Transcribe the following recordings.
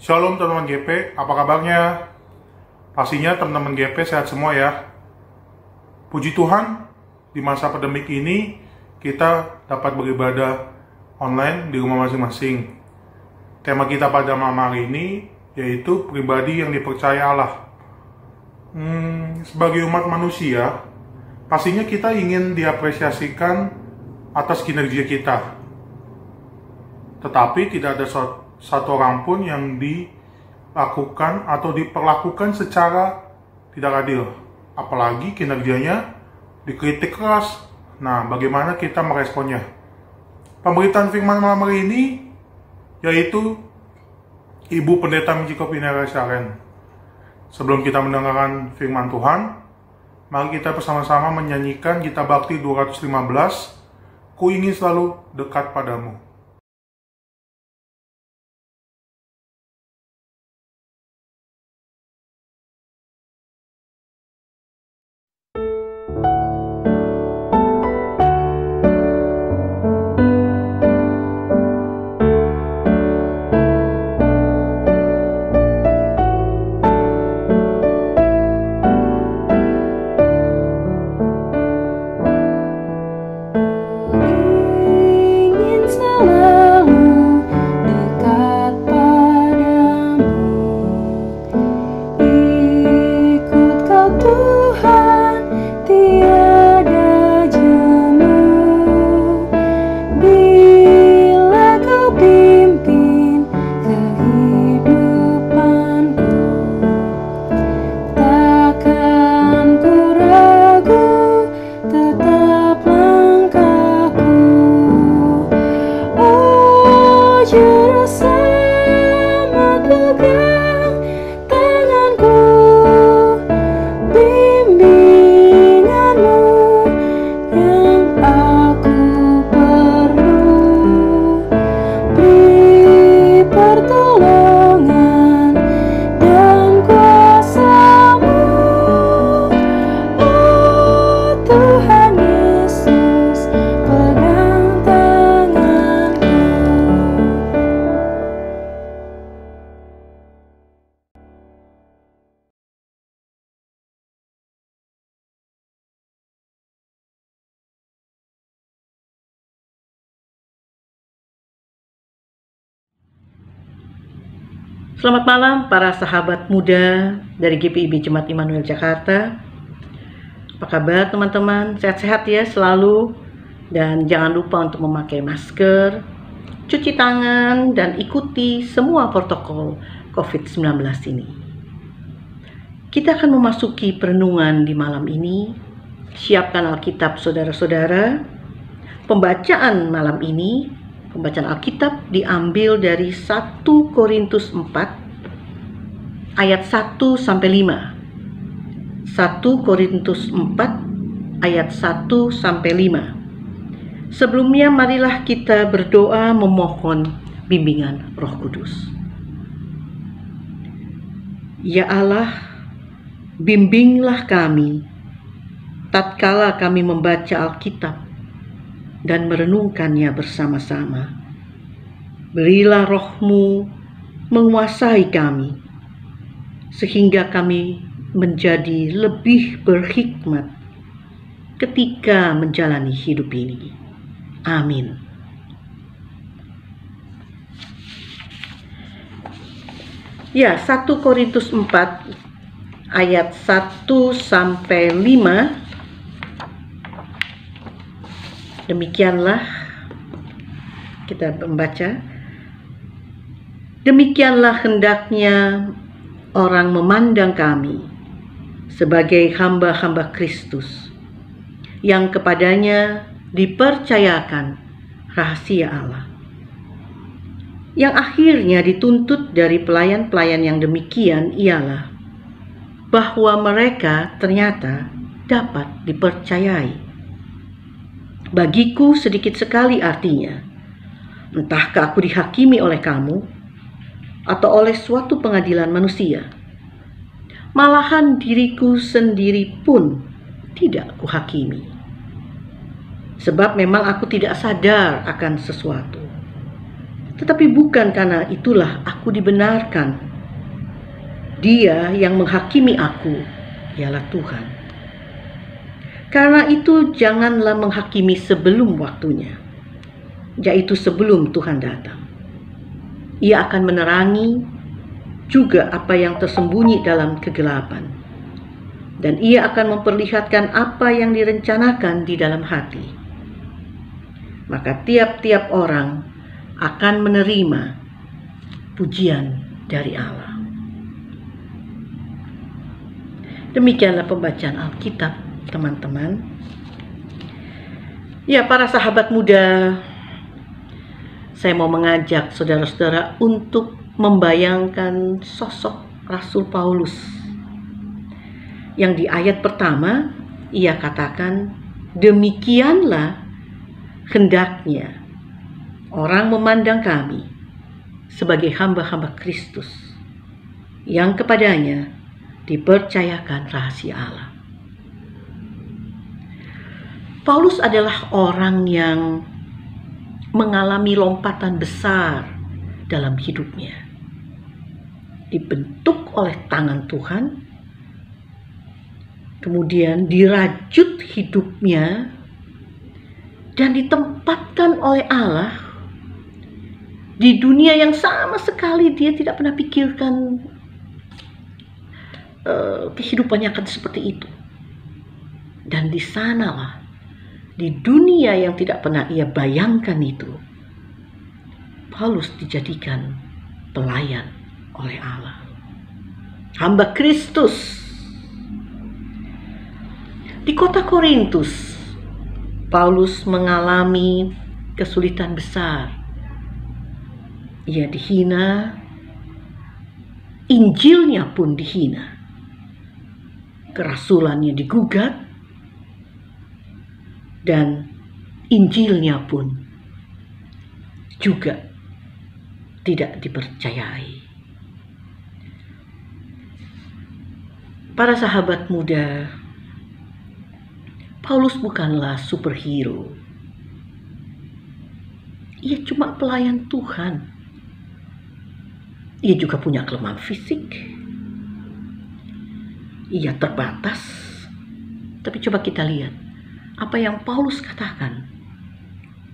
Shalom teman-teman GP, apa kabarnya? Pastinya teman-teman GP sehat semua ya. Puji Tuhan, di masa pandemik ini kita dapat beribadah online di rumah masing-masing. Tema kita pada malam hari ini yaitu pribadi yang dipercaya Allah. Sebagai umat manusia, pastinya kita ingin diapresiasikan atas kinerja kita. Tetapi tidak ada satu orang pun yang dilakukan atau diperlakukan secara tidak adil. Apalagi kinerjanya dikritik keras. Nah, bagaimana kita meresponnya? Pemberitaan firman malam hari ini yaitu Ibu Pendeta Michiko Pinera Sharen. Sebelum kita mendengarkan firman Tuhan, mari kita bersama-sama menyanyikan Gita Bakti 215, Ku ingin selalu dekat padamu. Selamat malam para sahabat muda dari GPIB Jemaat Immanuel Jakarta. Apa kabar teman-teman? Sehat-sehat ya selalu. Dan jangan lupa untuk memakai masker, cuci tangan, dan ikuti semua protokol COVID-19 ini. Kita akan memasuki perenungan di malam ini. Siapkan Alkitab saudara-saudara. Pembacaan malam ini, pembacaan Alkitab diambil dari 1 Korintus 4 ayat 1 sampai 5. 1 Korintus 4 ayat 1 sampai 5. Sebelumnya marilah kita berdoa memohon bimbingan Roh Kudus. Ya Allah, bimbinglah kami tatkala kami membaca Alkitab dan merenungkannya bersama-sama. Berilah Roh-Mu menguasai kami, sehingga kami menjadi lebih berhikmat ketika menjalani hidup ini. Amin. Ya, 1 Korintus 4 ayat 1 sampai 5. Demikianlah kita membaca. Demikianlah hendaknya orang memandang kami sebagai hamba-hamba Kristus yang kepadanya dipercayakan rahasia Allah, yang akhirnya dituntut dari pelayan-pelayan yang demikian ialah bahwa mereka ternyata dapat dipercayai. Bagiku sedikit sekali artinya, entahkah aku dihakimi oleh kamu atau oleh suatu pengadilan manusia. Malahan diriku sendiri pun tidak kuhakimi. Sebab memang aku tidak sadar akan sesuatu. Tetapi bukan karena itulah aku dibenarkan. Dia yang menghakimi aku ialah Tuhan. Karena itu janganlah menghakimi sebelum waktunya, yaitu sebelum Tuhan datang. Ia akan menerangi juga apa yang tersembunyi dalam kegelapan, dan ia akan memperlihatkan apa yang direncanakan di dalam hati. Maka tiap-tiap orang akan menerima pujian dari Allah. Demikianlah pembacaan Alkitab, teman-teman. Ya, para sahabat muda, saya mau mengajak saudara-saudara untuk membayangkan sosok Rasul Paulus yang di ayat pertama ia katakan, demikianlah hendaknya orang memandang kami sebagai hamba-hamba Kristus yang kepadanya dipercayakan rahasia Allah. Paulus adalah orang yang mengalami lompatan besar dalam hidupnya. Dibentuk oleh tangan Tuhan, kemudian dirajut hidupnya, dan ditempatkan oleh Allah di dunia yang sama sekali dia tidak pernah pikirkan kehidupannya akan seperti itu. Dan di sanalah, di dunia yang tidak pernah ia bayangkan itu, Paulus dijadikan pelayan oleh Allah, hamba Kristus. Di kota Korintus, Paulus mengalami kesulitan besar. Ia dihina, Injilnya pun dihina, kerasulannya digugat, dan Injilnya pun juga tidak dipercayai. Para sahabat muda, Paulus bukanlah superhero. Ia cuma pelayan Tuhan. Ia juga punya kelemahan fisik. Ia terbatas. Tapi coba kita lihat apa yang Paulus katakan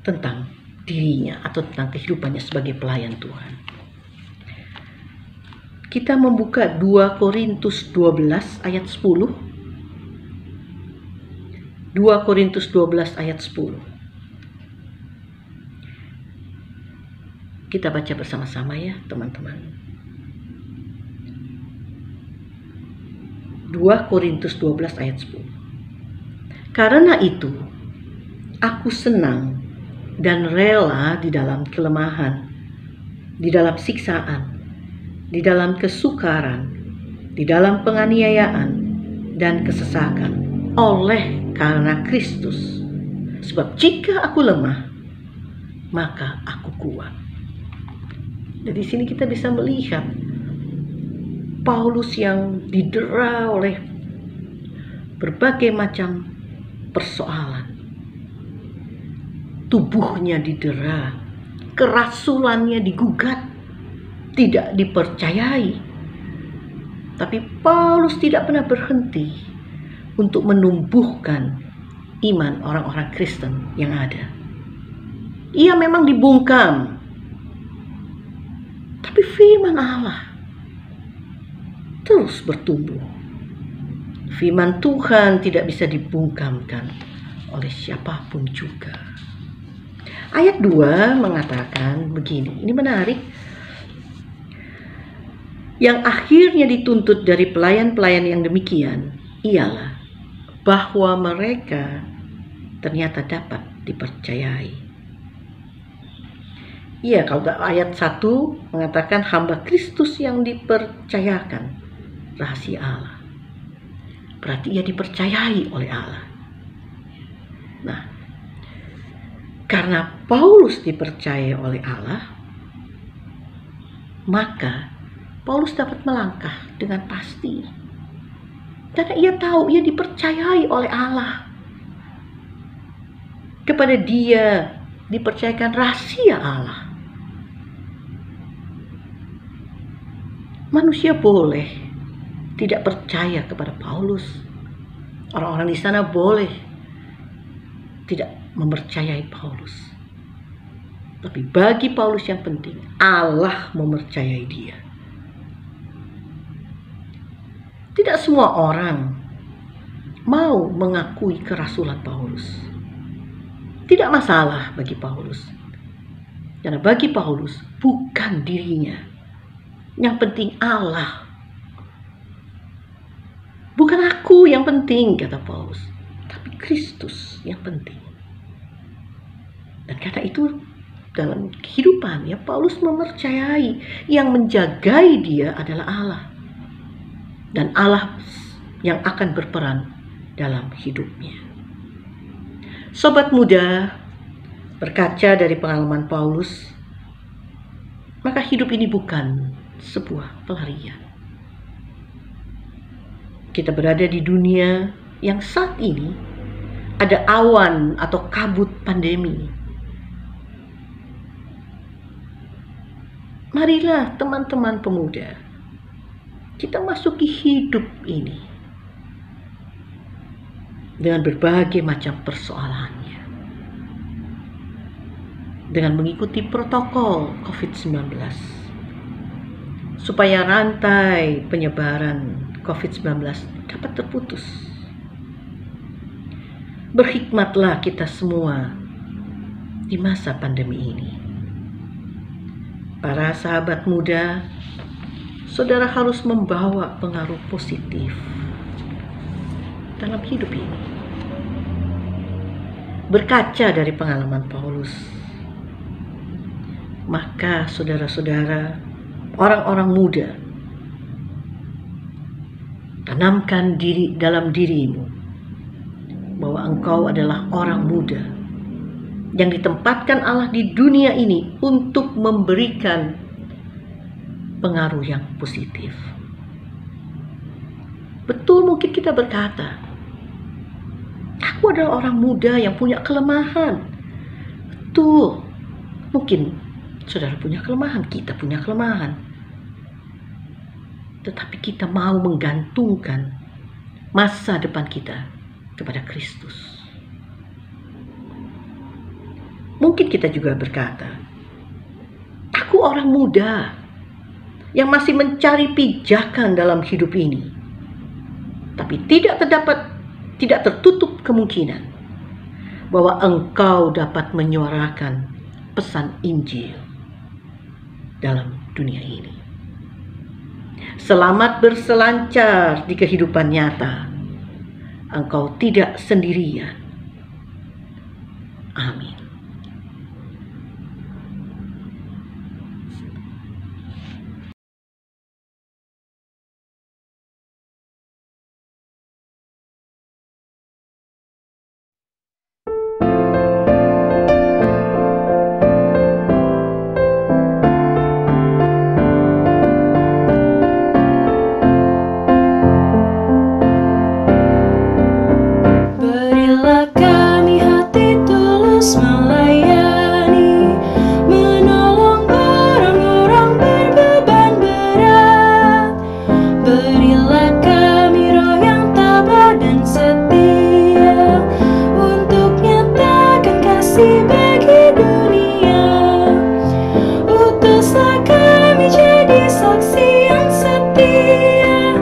tentang dirinya atau tentang kehidupannya sebagai pelayan Tuhan. Kita membuka 2 Korintus 12 ayat 10. 2 Korintus 12 ayat 10. Kita baca bersama-sama ya, teman-teman. 2 Korintus 12 ayat 10. Karena itu, aku senang dan rela di dalam kelemahan, di dalam siksaan, di dalam kesukaran, di dalam penganiayaan dan kesesakan oleh karena Kristus. Sebab jika aku lemah, maka aku kuat. Dari sini kita bisa melihat Paulus yang didera oleh berbagai macam persoalan. Tubuhnya didera, kerasulannya digugat, tidak dipercayai. Tapi Paulus tidak pernah berhenti untuk menumbuhkan iman orang-orang Kristen yang ada. Ia memang dibungkam, tapi firman Allah terus bertumbuh. Firman Tuhan tidak bisa dibungkamkan oleh siapapun juga. Ayat 2 mengatakan begini, ini menarik. Yang akhirnya dituntut dari pelayan-pelayan yang demikian ialah bahwa mereka ternyata dapat dipercayai. Iya, kalau ayat 1 mengatakan hamba Kristus yang dipercayakan rahasia Allah. Berarti ia dipercayai oleh Allah. Nah, karena Paulus dipercayai oleh Allah, maka Paulus dapat melangkah dengan pasti. Karena ia tahu ia dipercayai oleh Allah. Kepada dia dipercayakan rahasia Allah. Manusia boleh tidak percaya kepada Paulus. Orang-orang di sana boleh tidak mempercayai Paulus. Tapi bagi Paulus yang penting, Allah mempercayai dia. Tidak semua orang mau mengakui kerasulan Paulus. Tidak masalah bagi Paulus. Karena bagi Paulus bukan dirinya. Yang penting Allah. Bukan aku yang penting, kata Paulus, tapi Kristus yang penting. Dan karena itu dalam kehidupannya Paulus mempercayai yang menjagai dia adalah Allah. Dan Allah yang akan berperan dalam hidupnya. Sobat muda, berkaca dari pengalaman Paulus, maka hidup ini bukan sebuah pelarian. Kita berada di dunia yang saat ini ada awan atau kabut pandemi. Marilah teman-teman pemuda, kita masuki hidup ini dengan berbagai macam persoalannya. Dengan mengikuti protokol COVID-19. Supaya rantai penyebaran COVID-19 dapat terputus. Berhikmatlah kita semua di masa pandemi ini. Para sahabat muda, saudara harus membawa pengaruh positif dalam hidup ini. Berkaca dari pengalaman Paulus, maka saudara-saudara, orang-orang muda, tanamkan diri dalam dirimu bahwa engkau adalah orang muda yang ditempatkan Allah di dunia ini untuk memberikan pengaruh yang positif. Betul, mungkin kita berkata, aku adalah orang muda yang punya kelemahan. Betul, mungkin saudara punya kelemahan, kita punya kelemahan. Tetapi kita mau menggantungkan masa depan kita kepada Kristus. Mungkin kita juga berkata, aku orang muda yang masih mencari pijakan dalam hidup ini. Tapi tidak tertutup kemungkinan bahwa engkau dapat menyuarakan pesan Injil dalam dunia ini. Selamat berselancar di kehidupan nyata. Engkau tidak sendirian. Amin. Berilah kami hati tulus melayani, menolong orang-orang berbeban berat. Berilah kami roh yang tabah dan setia, untuk nyatakan kasih bagi dunia. Utuslah kami jadi saksi yang setia,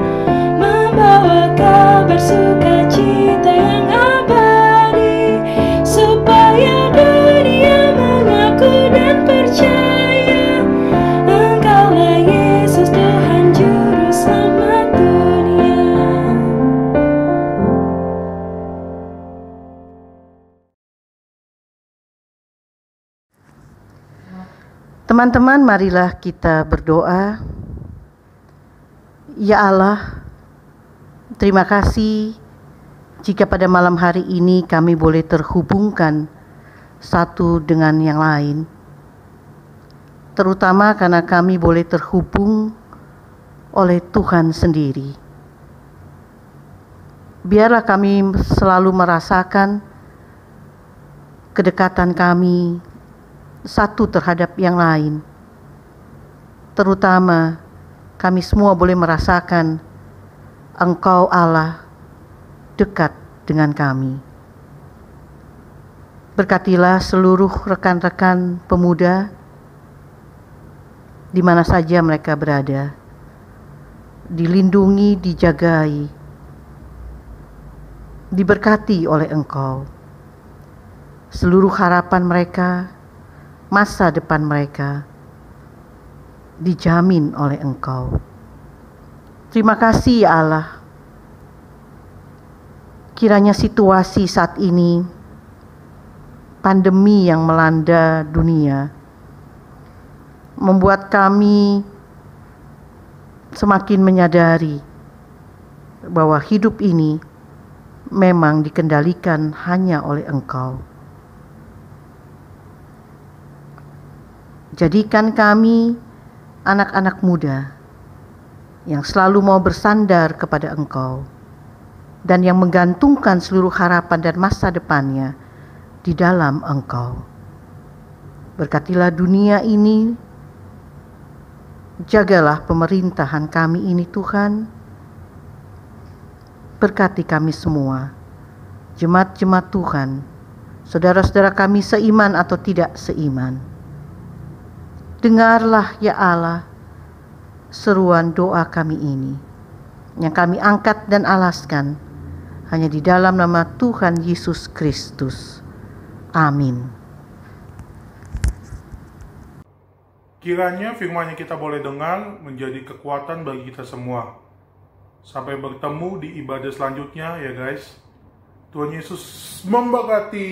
membawa kabar sukacita yang abadi, supaya dunia mengaku dan percaya Engkaulah Yesus, Tuhan Juru Selamat dunia. Teman-teman, marilah kita berdoa. Ya Allah, terima kasih jika pada malam hari ini kami boleh terhubungkan satu dengan yang lain. Terutama karena kami boleh terhubung oleh Tuhan sendiri. Biarlah kami selalu merasakan kedekatan kami satu terhadap yang lain, terutama kami semua boleh merasakan Engkau Allah dekat dengan kami. Berkatilah seluruh rekan-rekan pemuda di mana saja mereka berada, dilindungi, dijagai, diberkati oleh Engkau. Seluruh harapan mereka, masa depan mereka dijamin oleh Engkau. Terima kasih ya Allah. Kiranya situasi saat ini, pandemi yang melanda dunia, membuat kami semakin menyadari bahwa hidup ini memang dikendalikan hanya oleh Engkau. Jadikan kami anak-anak muda yang selalu mau bersandar kepada Engkau dan yang menggantungkan seluruh harapan dan masa depannya di dalam Engkau. Berkatilah dunia ini, jagalah pemerintahan kami ini Tuhan. Berkati kami semua, jemaat-jemaat Tuhan, saudara-saudara kami seiman atau tidak seiman. Dengarlah ya Allah seruan doa kami ini, yang kami angkat dan alaskan hanya di dalam nama Tuhan Yesus Kristus. Amin. Kiranya firman yang kita boleh dengar menjadi kekuatan bagi kita semua. Sampai bertemu di ibadah selanjutnya ya guys. Tuhan Yesus memberkati.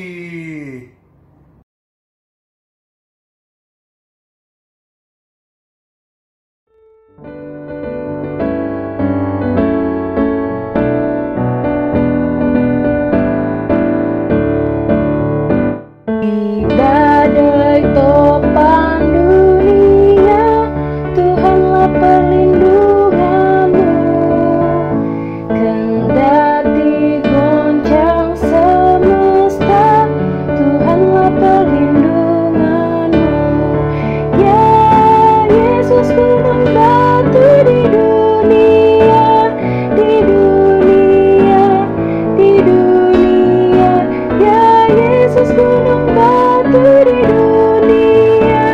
Badai topan dunia, Tuhanlah perlindunganmu. Kendati goncang semesta, Tuhanlah perlindunganmu. Ya Yesus, gunung batu di dunia, di dunia, di dunia. Ya Yesus, gunung batu di dunia,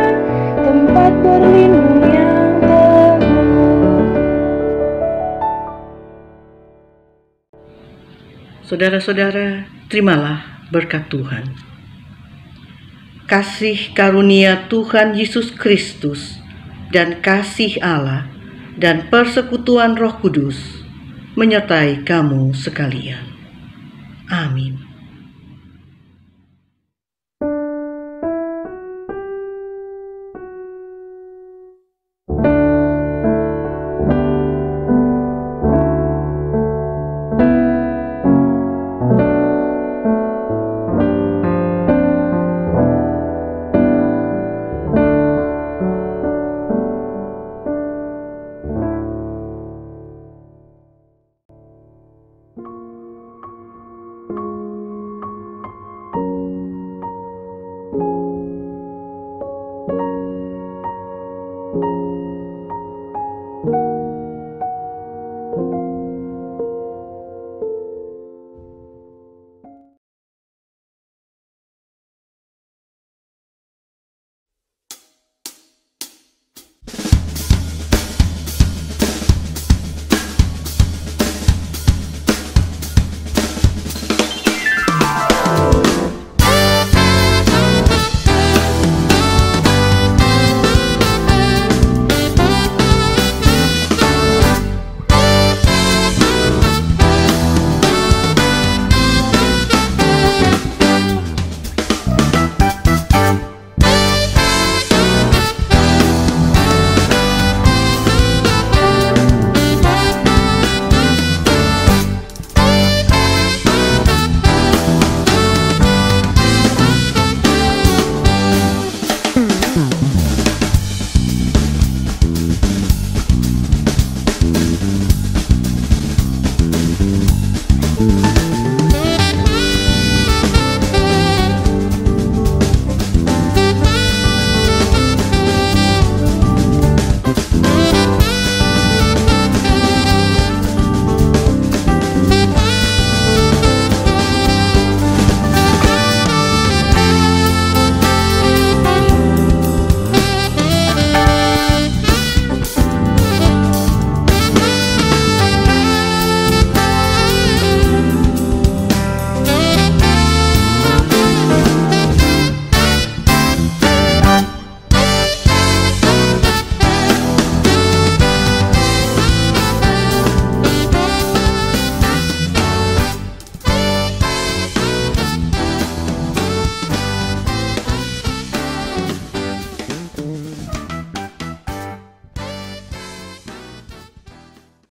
tempat berlindung yang teguh. Saudara-saudara, terimalah berkat Tuhan. Kasih karunia Tuhan Yesus Kristus dan kasih Allah dan persekutuan Roh Kudus menyertai kamu sekalian. Amin.